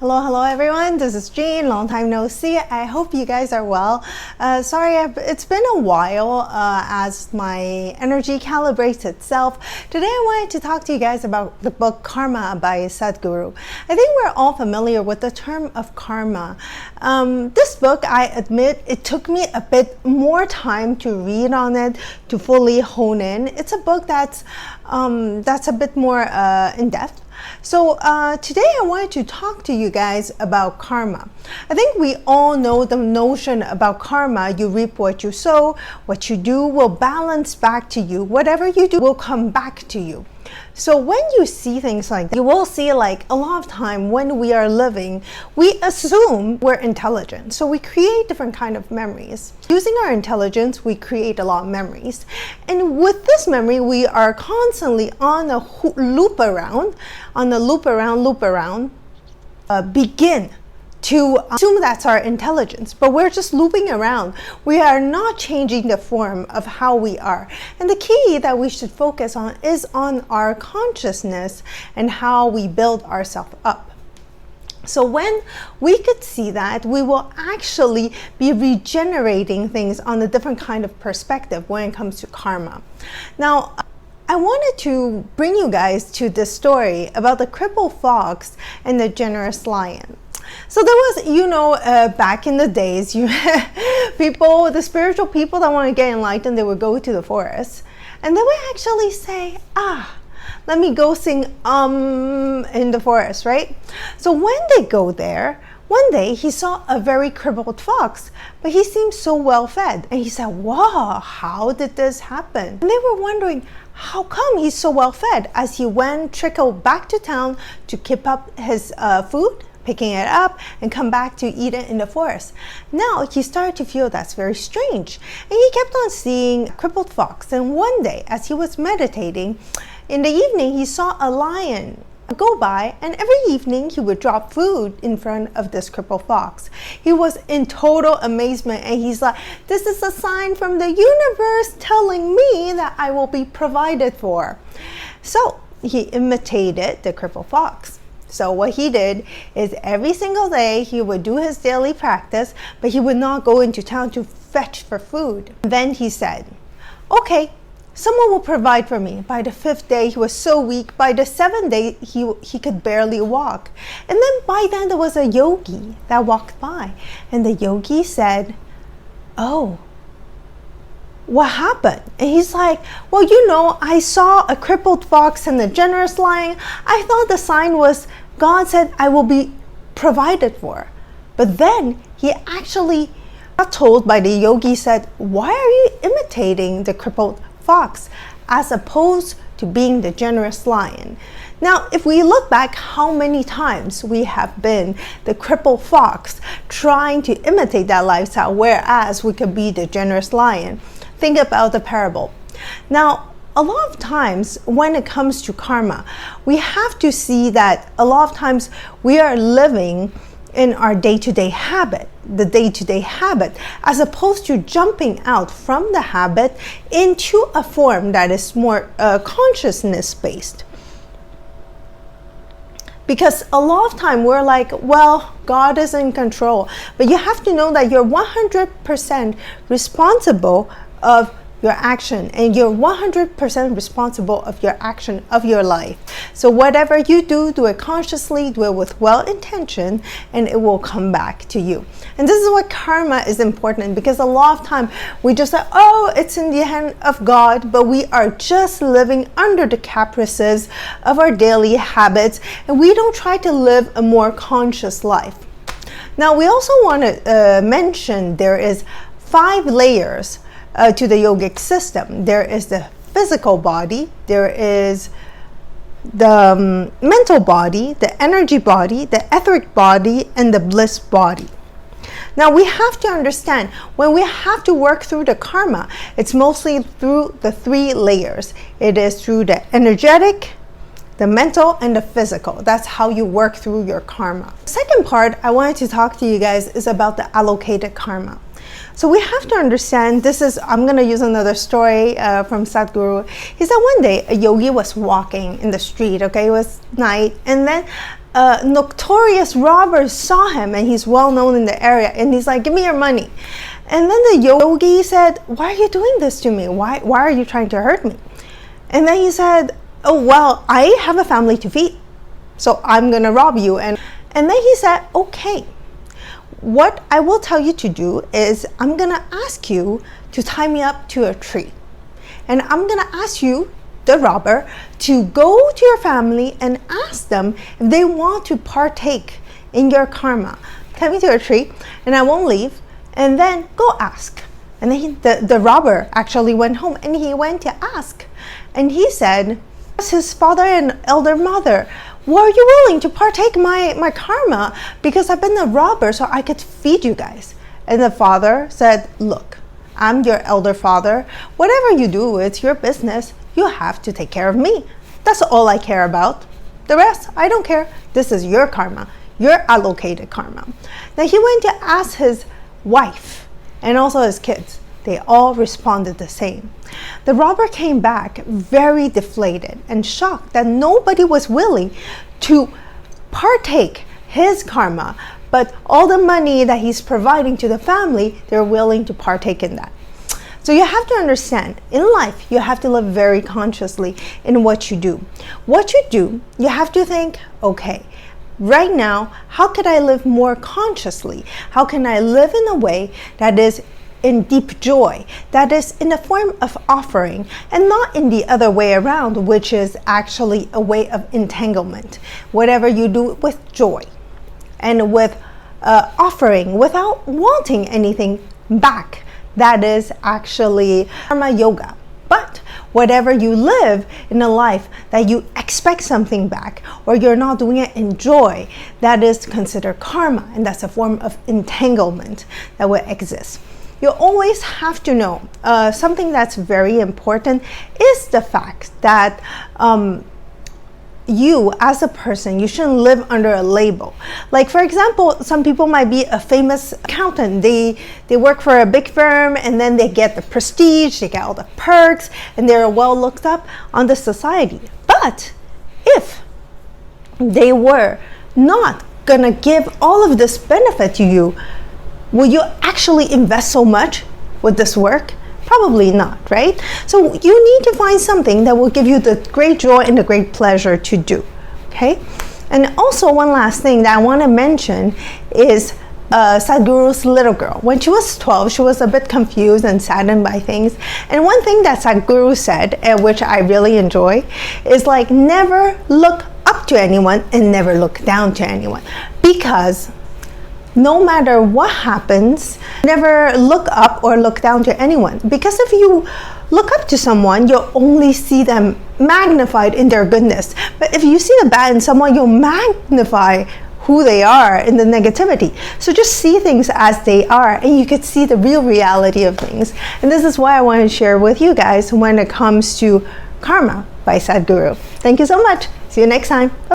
Hello everyone, this is Jean, long time no see. I hope you guys are well. Sorry, it's been a while as my energy calibrates itself. Today I wanted to talk to you guys about the book Karma by Sadhguru. I think we're all familiar with the term of karma. This book, I admit, it took me a bit more time to read on it, to fully hone in. It's a book that's a bit more in-depth. So today I wanted to talk to you guys about karma. I think we all know the notion about karma. You reap what you sow. What you do will balance back to you. Whatever you do will come back to you. So when you see things like that, you will see like a lot of time when we are living, we assume we're intelligent. So we create different kind of memories. Using our intelligence, we create a lot of memories. And with this memory, we are constantly on a loop around, begin to assume that's our intelligence, but we're just looping around. We are not changing the form of how we are. And the key that we should focus on is on our consciousness and how we build ourselves up. So when we could see that, we will actually be regenerating things on a different kind of perspective when it comes to karma. Now, I wanted to bring you guys to this story about the crippled fox and the generous lion. So there was, back in the days, the spiritual people that want to get enlightened, they would go to the forest and they would actually say, let me go sing in the forest, right? So when they go there, one day he saw a very crippled fox, but he seemed so well fed. And he said, wow, how did this happen? And they were wondering, how come he's so well fed? As he trickled back to town to keep up his food, picking it up and come back to eat it in the forest. Now he started to feel that's very strange. And he kept on seeing a crippled fox. And one day, as he was meditating, in the evening, he saw a lion go by, and every evening he would drop food in front of this crippled fox. He was in total amazement, and he's like, this is a sign from the universe telling me that I will be provided for. So he imitated the crippled fox. So what he did is every single day he would do his daily practice, but he would not go into town to fetch for food. Then he said, okay, someone will provide for me. By the 5th day, he was so weak. By the 7th day, he could barely walk. And then by then there was a yogi that walked by. And the yogi said, oh, what happened? And he's like, well, I saw a crippled fox and a generous lion. I thought the sign was God said I will be provided for. But then he actually got told by the yogi, said, why are you imitating the crippled fox as opposed to being the generous lion? Now, if we look back how many times we have been the crippled fox trying to imitate that lifestyle, whereas we could be the generous lion. Think about the parable. Now, a lot of times when it comes to karma, we have to see that a lot of times we are living in our day-to-day habit, as opposed to jumping out from the habit into a form that is more consciousness-based. Because a lot of time we're like, well, God is in control. But you have to know that you're 100% responsible of your action, and you're 100% responsible of your action of your life. So whatever you do, do it consciously, do it with well intention, and it will come back to you. And this is what karma is important, because a lot of time we just say, oh, it's in the hand of God, but we are just living under the caprices of our daily habits, and we don't try to live a more conscious life. Now, we also want to mention there is 5 layers to the yogic system. There is the physical body, there is the mental body, the energy body, the etheric body, and the bliss body. Now we have to understand, when we have to work through the karma, it's mostly through the 3 layers. It is through the energetic, the mental, and the physical. That's how you work through your karma. Second part I wanted to talk to you guys is about the allocated karma. So we have to understand, I'm going to use another story from Sadhguru. He said one day a yogi was walking in the street, okay, it was night, and then a notorious robber saw him, and he's well known in the area, and he's like, give me your money. And then the yogi said, why are you doing this to me? Why are you trying to hurt me? And then he said, oh, well, I have a family to feed, so I'm going to rob you. And then he said, okay, what I will tell you to do is I'm going to ask you to tie me up to a tree. And I'm going to ask you, the robber, to go to your family and ask them if they want to partake in your karma. Tie me to a tree, and I won't leave. And then go ask. And then the robber actually went home, and he went to ask. And he said, his father and elder mother, were you willing to partake my karma? Because I've been a robber, so I could feed you guys. And the father said, look, I'm your elder father. Whatever you do, it's your business. You have to take care of me. That's all I care about. The rest, I don't care. This is your karma, your allocated karma. Now he went to ask his wife and also his kids. They all responded the same. The robber came back very deflated and shocked that nobody was willing to partake his karma, but all the money that he's providing to the family, they're willing to partake in that. So you have to understand, in life, you have to live very consciously in what you do. What you do, you have to think, okay, right now, how could I live more consciously? How can I live in a way that is in deep joy, that is in the form of offering, and not in the other way around, which is actually a way of entanglement. Whatever you do with joy and with offering without wanting anything back, that is actually karma yoga. But whatever you live in a life that you expect something back, or you're not doing it in joy, that is considered karma, and that's a form of entanglement that will exist. You always have to know something that's very important is the fact that you as a person, you shouldn't live under a label. Like, for example, some people might be a famous accountant. They work for a big firm, and then they get the prestige, they get all the perks, and they're well looked up on the society. But if they were not gonna give all of this benefit to you, will you actually invest so much with this work? Probably not, right? So you need to find something that will give you the great joy and the great pleasure to do, okay? And also one last thing that I want to mention is Sadhguru's little girl. When she was 12, she was a bit confused and saddened by things. And one thing that Sadhguru said, which I really enjoy, is like, never look up to anyone and never look down to anyone. Because no matter what happens, never look up or look down to anyone. Because if you look up to someone, you'll only see them magnified in their goodness. But if you see the bad in someone, you'll magnify who they are in the negativity. So just see things as they are, and you could see the real reality of things. And this is why I want to share with you guys when it comes to Karma by Sadhguru. Thank you so much. See you next time.